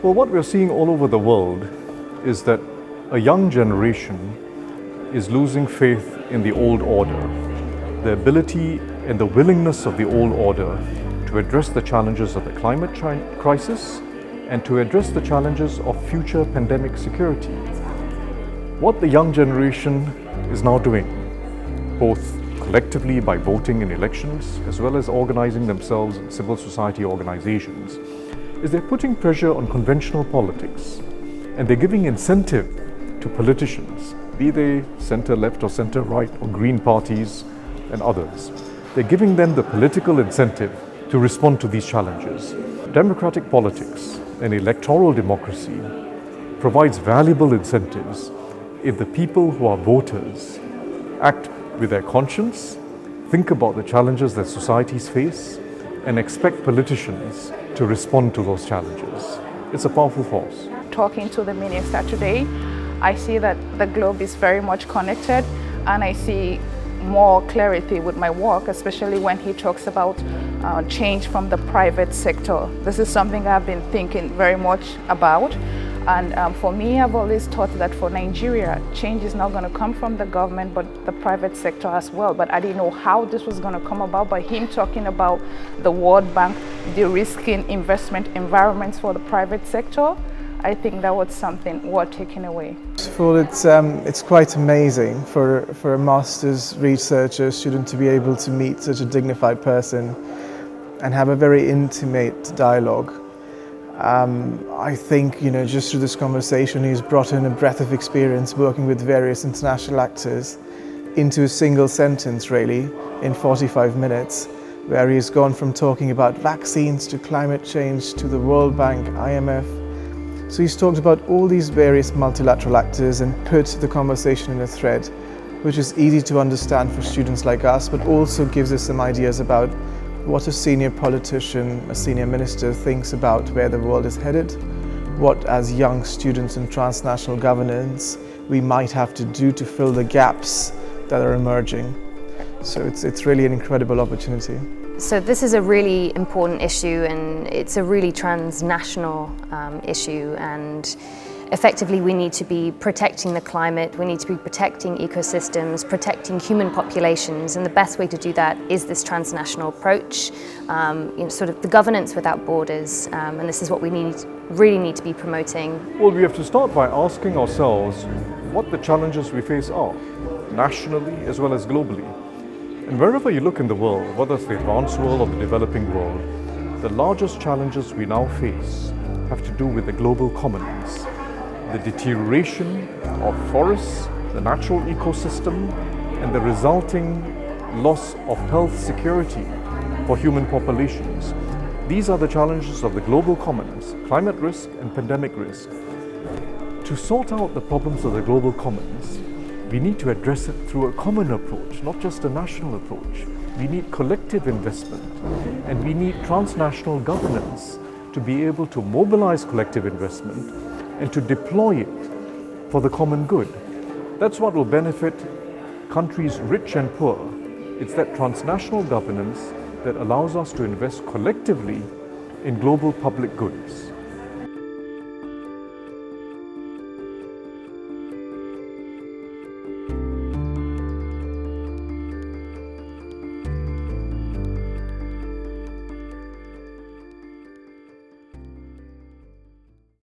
Well, what we're seeing all over the world is that a young generation is losing faith in the old order, the ability and the willingness of the old order to address the challenges of the climate crisis and to address the challenges of future pandemic security. What the young generation is now doing, both collectively by voting in elections as well as organizing themselves in civil society organizations, is they're putting pressure on conventional politics and they're giving incentive to politicians, be they center left or center right or green parties and others. They're giving them the political incentive to respond to these challenges. Democratic politics and electoral democracy provides valuable incentives if the people who are voters act with their conscience, think about the challenges that societies face, and expect politicians to respond to those challenges. It's a powerful force. Talking to the minister today, I see that the globe is very much connected, and I see more clarity with my work, especially when he talks about change from the private sector. This is something I've been thinking very much about. And for me, I've always thought that for Nigeria, change is not going to come from the government, but the private sector as well. But I didn't know how this was going to come about. By him talking about the World Bank de-risking investment environments for the private sector, I think that was something worth taking away. Well, it's quite amazing for a master's researcher student to be able to meet such a dignified person and have a very intimate dialogue. I think, just through this conversation, he's brought in a breadth of experience working with various international actors into a single sentence, really, in 45 minutes, where he's gone from talking about vaccines to climate change to the World Bank, IMF. So he's talked about all these various multilateral actors and put the conversation in a thread, which is easy to understand for students like us, but also gives us some ideas about what a senior politician, a senior minister thinks about where the world is headed, what as young students in transnational governance we might have to do to fill the gaps that are emerging. So it's really an incredible opportunity. So this is a really important issue, and it's a really transnational issue, and effectively we need to be protecting the climate, we need to be protecting ecosystems, protecting human populations, and the best way to do that is this transnational approach, sort of the governance without borders, and this is what we really need to be promoting. Well, we have to start by asking ourselves what the challenges we face are, nationally as well as globally. And wherever you look in the world, whether it's the advanced world or the developing world, the largest challenges we now face have to do with the global commons. The deterioration of forests, the natural ecosystem, and the resulting loss of health security for human populations. These are the challenges of the global commons, climate risk and pandemic risk. To sort out the problems of the global commons, we need to address it through a common approach, not just a national approach. We need collective investment, and we need transnational governance to be able to mobilize collective investment and to deploy it for the common good. That's what will benefit countries rich and poor. It's that transnational governance that allows us to invest collectively in global public goods.